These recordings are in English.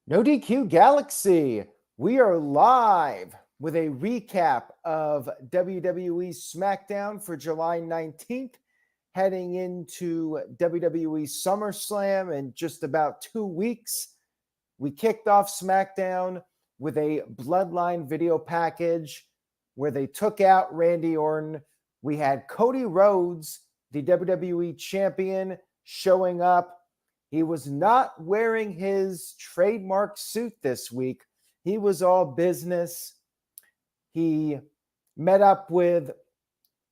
No DQ Galaxy, we are live with a recap of WWE Smackdown for July 19th, heading into WWE SummerSlam in just about 2 weeks. We kicked off Smackdown with a Bloodline video package where they took out Randy Orton. We had Cody Rhodes, the WWE champion, showing up. He was not wearing his trademark suit this week. He was all business. He met up with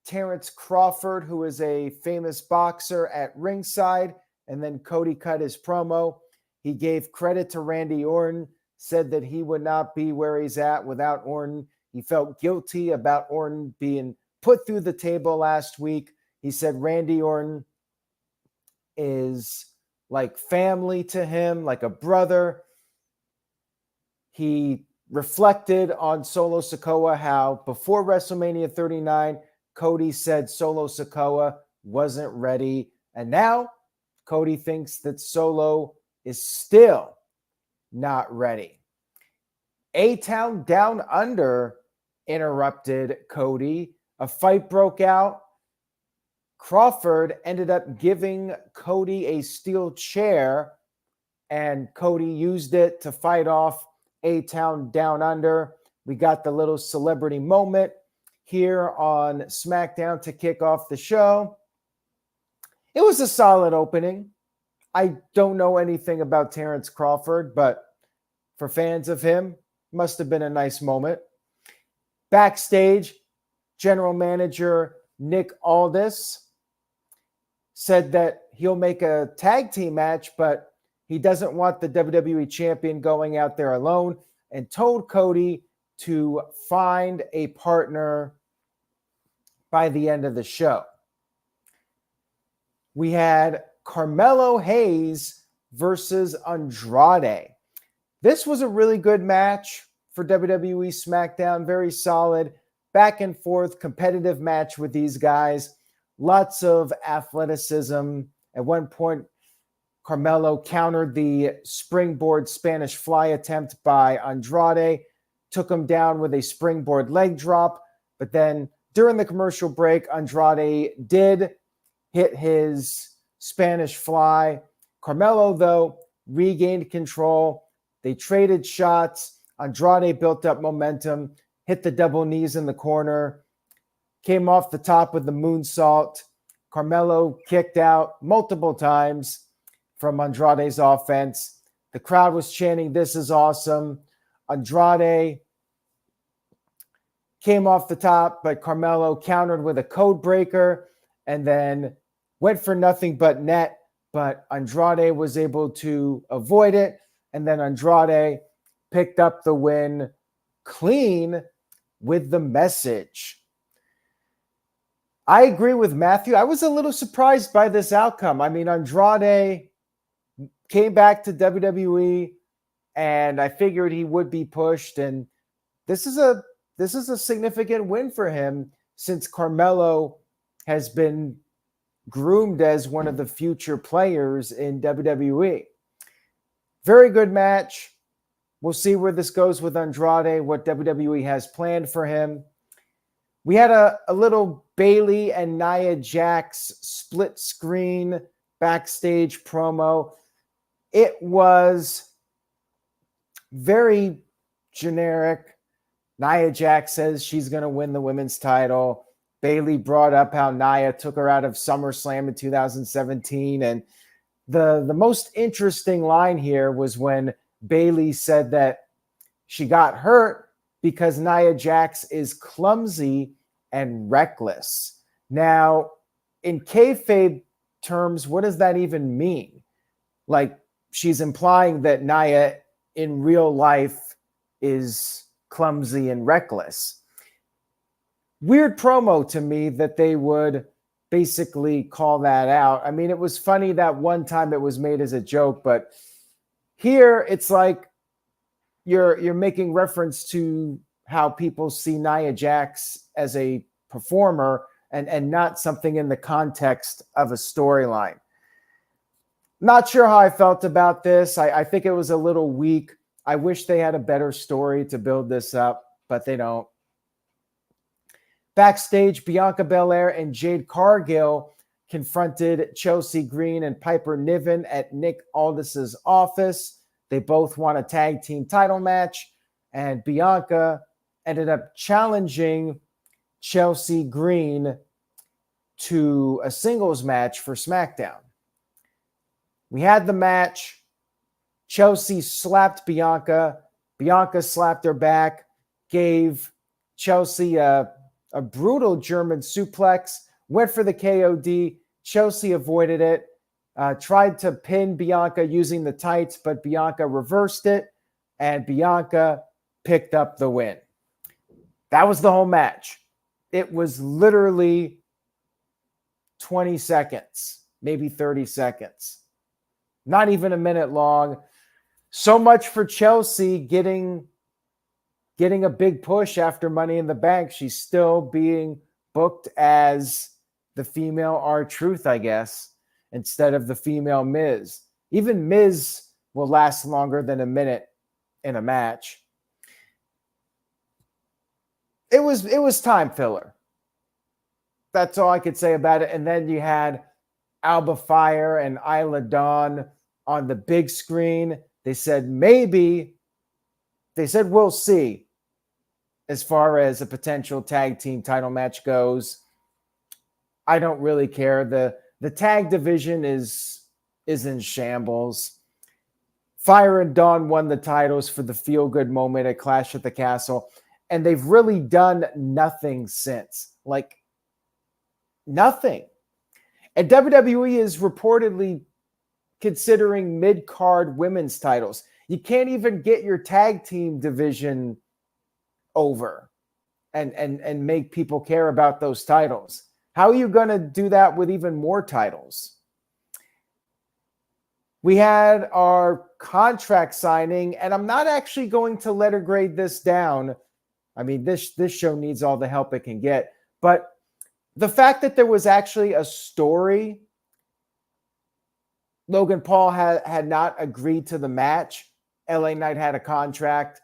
Terrence Crawford, who is a famous boxer, at ringside, and then Cody cut his promo. He gave credit to Randy Orton, said that he would not be where he's at without Orton. He felt guilty about Orton being put through the table last week. He said Randy Orton is like family to him, like a brother. He reflected on Solo Sikoa, how before WrestleMania 39, Cody said Solo Sikoa wasn't ready. And now Cody thinks that Solo is still not ready. A-Town Down Under interrupted Cody. A fight broke out. Crawford ended up giving Cody a steel chair, and Cody used it to fight off A-Town Down Under. We got the little celebrity moment here on SmackDown to kick off the show. It was a solid opening. I don't know anything about Terrence Crawford, but for fans of him, must have been a nice moment. Backstage, General Manager Nick Aldis said that he'll make a tag team match, but he doesn't want the WWE champion going out there alone, and told Cody to find a partner by the end of the show. We had Carmelo Hayes versus Andrade. This was a really good match for WWE SmackDown. Very solid, back and forth, competitive match with these guys. Lots of athleticism. At one point, Carmelo countered the springboard Spanish fly attempt by Andrade, took him down with a springboard leg drop. But then during the commercial break, Andrade did hit his Spanish fly. Carmelo, though, regained control. They traded shots. Andrade built up momentum, hit the double knees in the corner, came off the top with the moonsault. Carmelo kicked out multiple times from Andrade's offense. The crowd was chanting, "This is awesome." Andrade came off the top, but Carmelo countered with a code breaker and then went for nothing but net. But Andrade was able to avoid it. And then Andrade picked up the win clean with the message. I agree with Matthew. I was a little surprised by this outcome. I mean, Andrade came back to WWE, and I figured he would be pushed. And this is a significant win for him, since Carmelo has been groomed as one of the future players in WWE. Very good match. We'll see where this goes with Andrade, what WWE has planned for him. We had a little Bayley and Nia Jax split screen backstage promo. It was very generic. Nia Jax says she's going to win the women's title. Bayley brought up how Nia took her out of SummerSlam in 2017. And the most interesting line here was when Bayley said that she got hurt because Nia Jax is clumsy and reckless. Now, in kayfabe terms, what does that even mean? Like, she's implying that Nia in real life is clumsy and reckless. Weird promo to me that they would basically call that out. I mean, it was funny that one time it was made as a joke, but here it's like you're making reference to how people see Nia Jax as a performer and not something in the context of a storyline. Not sure how I felt about this. I think it was a little weak. I wish they had a better story to build this up, but they don't. Backstage, Bianca Belair and Jade Cargill confronted Chelsea Green and Piper Niven at Nick Aldis's office. They both won a tag team title match, and Bianca ended up challenging Chelsea Green to a singles match for SmackDown. We had the match. Chelsea slapped Bianca. Bianca slapped her back, gave Chelsea a brutal German suplex, went for the KOD. Chelsea avoided it, tried to pin Bianca using the tights, but Bianca reversed it, and Bianca picked up the win. That was the whole match. It was literally 20 seconds, maybe 30 seconds. Not even a minute long. So much for Chelsea getting a big push after Money in the Bank. She's still being booked as the female R-Truth, I guess, instead of the female Miz. Even Miz will last longer than a minute in a match. It was time filler. That's all I could say about it. And then you had Alba Fire and Isla Dawn on the big screen. They said maybe. They said we'll see as far as a potential tag team title match goes. I don't really care. The tag division is in shambles. Fire and Dawn won the titles for the feel-good moment at Clash at the Castle, and they've really done nothing since. Like, nothing. And WWE is reportedly considering mid-card women's titles. You can't even get your tag team division over and make people care about those titles. How are you going to do that with even more titles? We had our contract signing, and I'm not actually going to letter grade this down. I mean, this show needs all the help it can get. But the fact that there was actually a story, Logan Paul had not agreed to the match. LA Knight had a contract,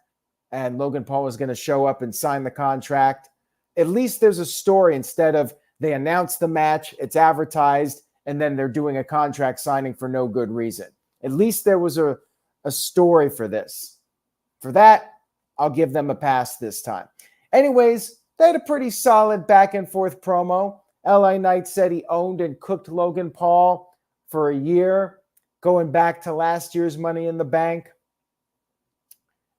and Logan Paul was going to show up and sign the contract. At least there's a story instead of they announce the match, it's advertised, and then they're doing a contract signing for no good reason. At least there was a story for this. For that, I'll give them a pass this time. Anyways, they had a pretty solid back and forth promo. LA Knight said he owned and cooked Logan Paul for a year, going back to last year's Money in the Bank.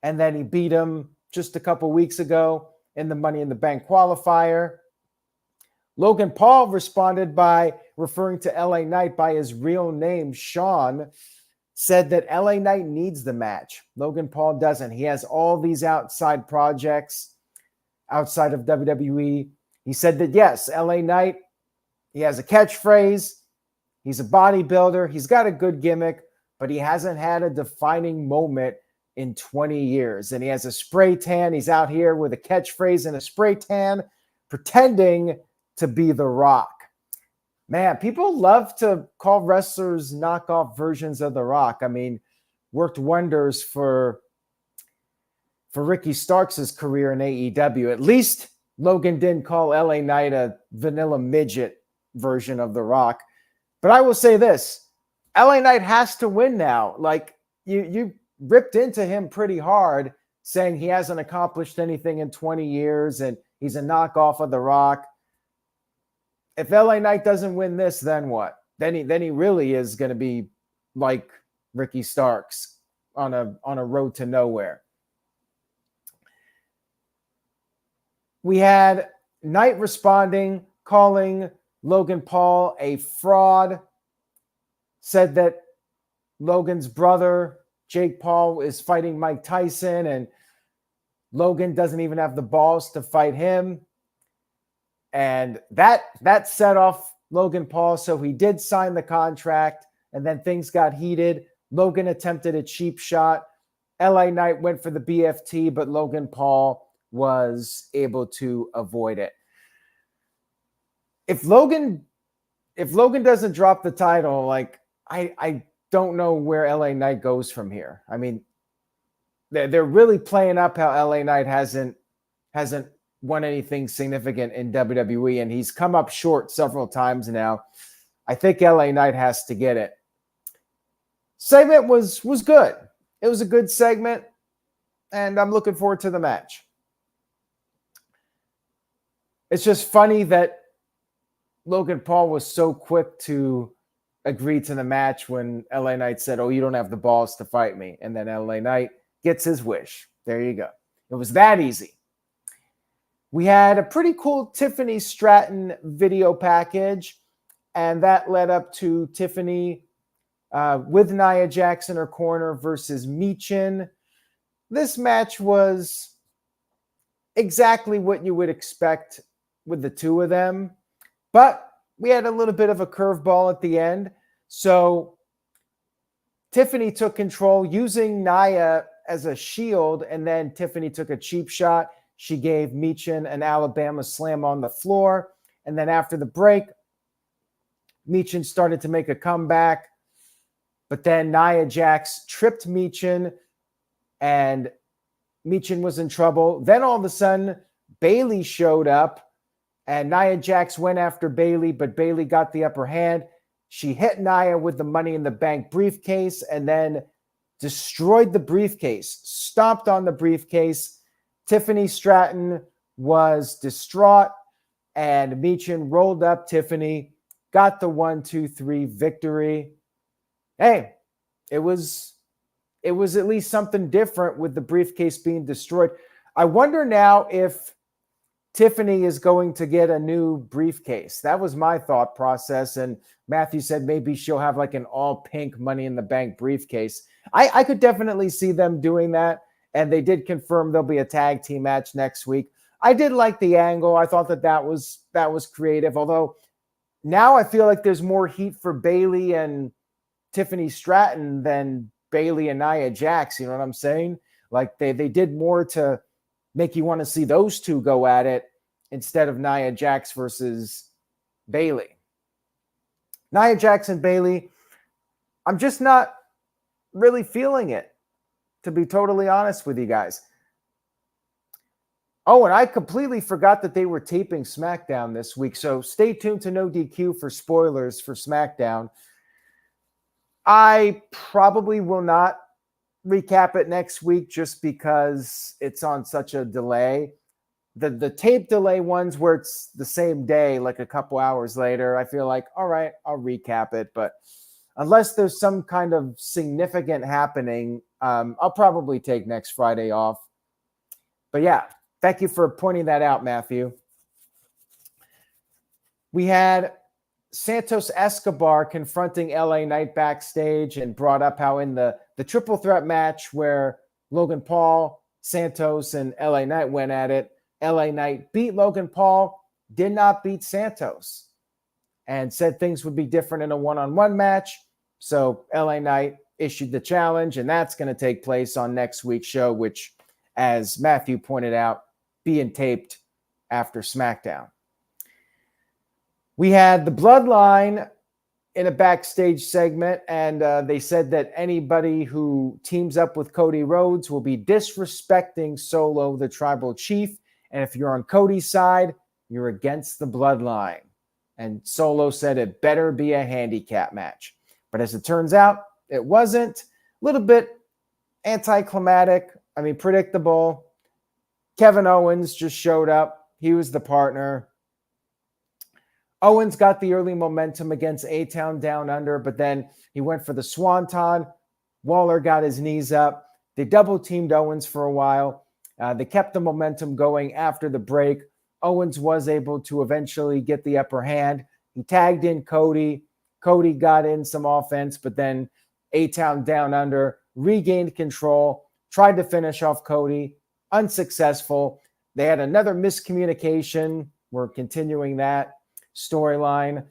And then he beat him just a couple weeks ago in the Money in the Bank qualifier. Logan Paul responded by referring to LA Knight by his real name, Sean, said that LA Knight needs the match. Logan Paul doesn't. He has all these outside projects outside of WWE. He said that, yes, LA Knight, he has a catchphrase. He's a bodybuilder. He's got a good gimmick, but he hasn't had a defining moment in 20 years. And he has a spray tan. He's out here with a catchphrase and a spray tan, pretending to be The Rock. Man, people love to call wrestlers knockoff versions of The Rock. I mean, worked wonders for Ricky Starks' career in AEW. At least Logan didn't call LA Knight a vanilla midget version of The Rock. But I will say this, LA Knight has to win now. Like, you ripped into him pretty hard, saying he hasn't accomplished anything in 20 years and he's a knockoff of The Rock. If LA Knight doesn't win this, then what? Then he really is going to be like Ricky Starks on a road to nowhere. We had Knight responding, calling Logan Paul a fraud, said that Logan's brother, Jake Paul, is fighting Mike Tyson, and Logan doesn't even have the balls to fight him. And that set off Logan Paul, so he did sign the contract, and then things got heated. Logan attempted a cheap shot. LA Knight went for the BFT, but Logan Paul was able to avoid it. If Logan doesn't drop the title, like I don't know where LA Knight goes from here. I mean, they're really playing up how LA Knight hasn't won anything significant in WWE, and he's come up short several times now. I think LA Knight has to get it. Segment was good. It was a good segment, and I'm looking forward to the match. It's just funny that Logan Paul was so quick to agree to the match when LA Knight said, "Oh, you don't have the balls to fight me." And then LA Knight gets his wish. There you go. It was that easy. We had a pretty cool Tiffany Stratton video package, and that led up to Tiffany with Nia Jax in her corner versus Michin. This match was exactly what you would expect with the two of them, but we had a little bit of a curveball at the end. So Tiffany took control using Nia as a shield, and then Tiffany took a cheap shot. She gave Michin an Alabama slam on the floor, and then after the break, Michin started to make a comeback, but then Nia Jax tripped Michin, and Michin was in trouble. Then all of a sudden, Bayley showed up, and Nia Jax went after Bayley, but Bayley got the upper hand. She hit Nia with the Money in the Bank briefcase and then destroyed the briefcase, stomped on the briefcase. Tiffany Stratton was distraught, and Michin rolled up Tiffany, got the 1-2-3 victory. Hey, it was at least something different with the briefcase being destroyed. I wonder now if Tiffany is going to get a new briefcase. That was my thought process. And Matthew said maybe she'll have like an all pink Money in the Bank briefcase. I could definitely see them doing that. And they did confirm there'll be a tag team match next week. I did like the angle. I thought that was creative. Although now I feel like there's more heat for Bayley and Tiffany Stratton than Bayley and Nia Jax. You know what I'm saying? Like they did more to make you want to see those two go at it instead of Nia Jax versus Bayley. Nia Jax and Bayley, I'm just not really feeling it, to be totally honest with you guys. Oh, and I completely forgot that they were taping SmackDown this week, so stay tuned to No DQ for spoilers for SmackDown. I probably will not recap it next week just because it's on such a delay. The tape delay ones where it's the same day, like a couple hours later, I feel like, all right, I'll recap it. But unless there's some kind of significant happening, I'll probably take next Friday off. But yeah, thank you for pointing that out, Matthew. We had Santos Escobar confronting LA Knight backstage and brought up how in the triple threat match where Logan Paul, Santos, and LA Knight went at it, LA Knight beat Logan Paul, did not beat Santos, and said things would be different in a one-on-one match. So LA Knight issued the challenge, and that's going to take place on next week's show, which, as Matthew pointed out, being taped after SmackDown. We had the Bloodline in a backstage segment, and they said that anybody who teams up with Cody Rhodes will be disrespecting Solo, the tribal chief. And if you're on Cody's side, you're against the Bloodline. And Solo said it better be a handicap match. But as it turns out, it wasn't. A little bit anticlimactic. I mean, predictable. Kevin Owens just showed up. He was the partner. Owens got the early momentum against A-Town Down Under, but then he went for the Swanton. Waller got his knees up. They double-teamed Owens for a while. They kept the momentum going after the break. Owens was able to eventually get the upper hand. He tagged in Cody. Cody got in some offense, but then A-Town Down Under regained control, tried to finish off Cody, unsuccessful. They had another miscommunication. We're continuing that storyline.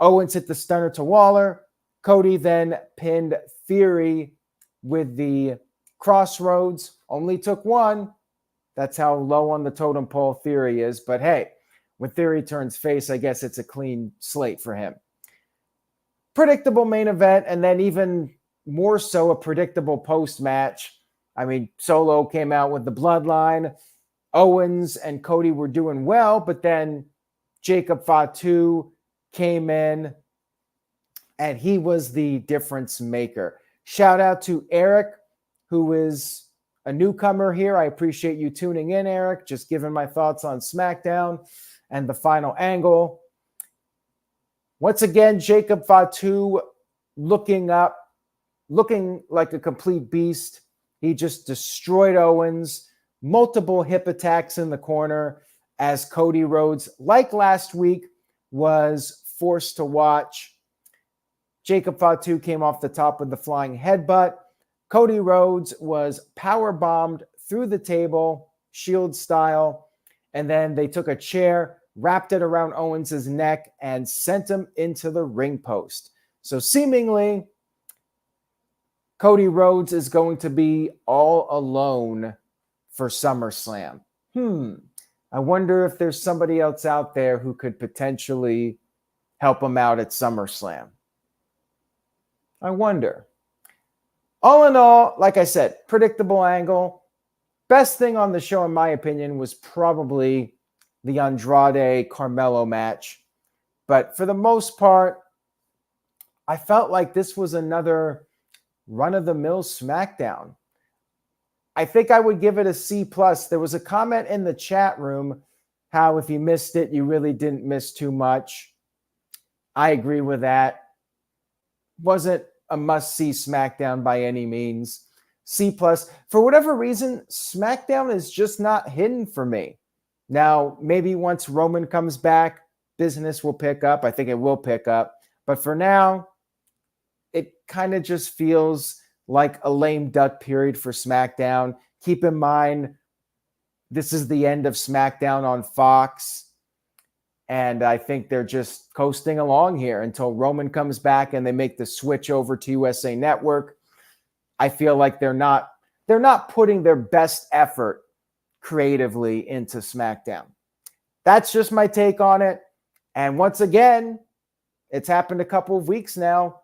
Owens hit the stunner to Waller. Cody then pinned Theory with the Crossroads. Only took one. That's how low on the totem pole Theory is. But hey, when Theory turns face, I guess it's a clean slate for him. Predictable main event, and then even more so a predictable post-match. I mean, Solo came out with the Bloodline. Owens and Cody were doing well, but then Jacob Fatu came in and he was the difference maker. Shout out to Eric, who is a newcomer here. I appreciate you tuning in, Eric. Just giving my thoughts on SmackDown and the final angle. Once again, Jacob Fatu looking like a complete beast. He just destroyed Owens. Multiple hip attacks in the corner as Cody Rhodes, like last week, was forced to watch. Jacob Fatu came off the top with the flying headbutt. Cody Rhodes was powerbombed through the table, Shield style, and then they took a chair, wrapped it around Owens' neck, and sent him into the ring post. So seemingly, Cody Rhodes is going to be all alone for SummerSlam. I wonder if there's somebody else out there who could potentially help him out at SummerSlam. I wonder. All in all, like I said, predictable angle. Best thing on the show, in my opinion, was probably the Andrade Carmelo match. But for the most part, I felt like this was another run-of-the-mill SmackDown. I think I would give it a C+. There was a comment in the chat room how if you missed it, you really didn't miss too much. I agree with that. Wasn't a must-see SmackDown by any means. C+. For whatever reason, SmackDown is just not hidden for me. Now, maybe once Roman comes back, business will pick up. I think it will pick up. But for now, it kind of just feels like a lame duck period for SmackDown. Keep in mind, this is the end of SmackDown on Fox. And I think they're just coasting along here until Roman comes back and they make the switch over to USA Network. I feel like they're not putting their best effort creatively into SmackDown. That's just my take on it. And once again, it's happened a couple of weeks now.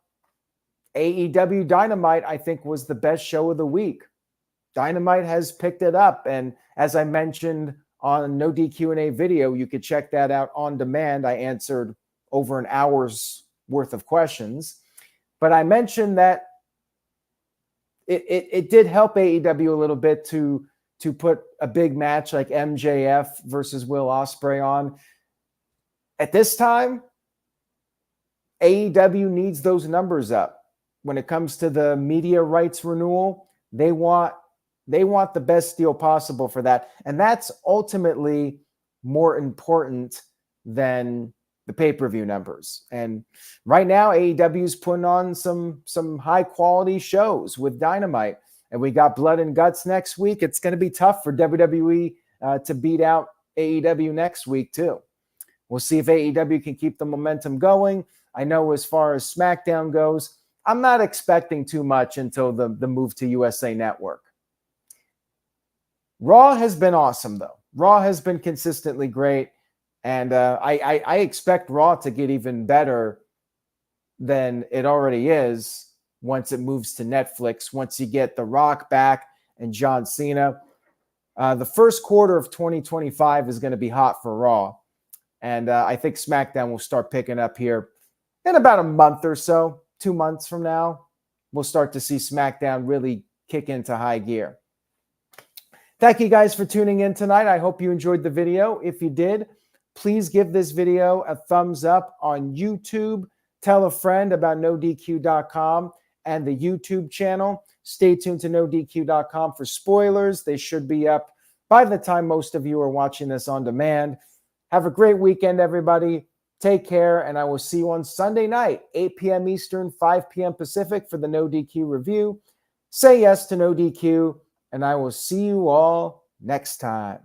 AEW Dynamite, I think, was the best show of the week. Dynamite has picked it up. And as I mentioned on No DQ&A video, you could check that out on demand. I answered over an hour's worth of questions. But I mentioned that it did help AEW a little bit to put a big match like MJF versus Will Ospreay on. At this time, AEW needs those numbers up. When it comes to the media rights renewal, they want the best deal possible for that. And that's ultimately more important than the pay-per-view numbers. And right now, AEW is putting on some high-quality shows with Dynamite. And we got Blood and Guts next week. It's going to be tough for WWE to beat out AEW next week, too. We'll see if AEW can keep the momentum going. I know as far as SmackDown goes, I'm not expecting too much until the move to USA Network. Raw has been awesome, though. Raw has been consistently great. And I expect Raw to get even better than it already is once it moves to Netflix, once you get The Rock back and John Cena. The first quarter of 2025 is going to be hot for Raw. And I think SmackDown will start picking up here in about a month or so. 2 months from now, we'll start to see SmackDown really kick into high gear. Thank you guys for tuning in tonight. I hope you enjoyed the video. If you did, please give this video a thumbs up on YouTube. Tell a friend about NoDQ.com and the YouTube channel. Stay tuned to NoDQ.com for spoilers. They should be up by the time most of you are watching this on demand. Have a great weekend, everybody. Take care, and I will see you on Sunday night, 8 p.m. Eastern, 5 p.m. Pacific for the No DQ review. Say yes to No DQ, and I will see you all next time.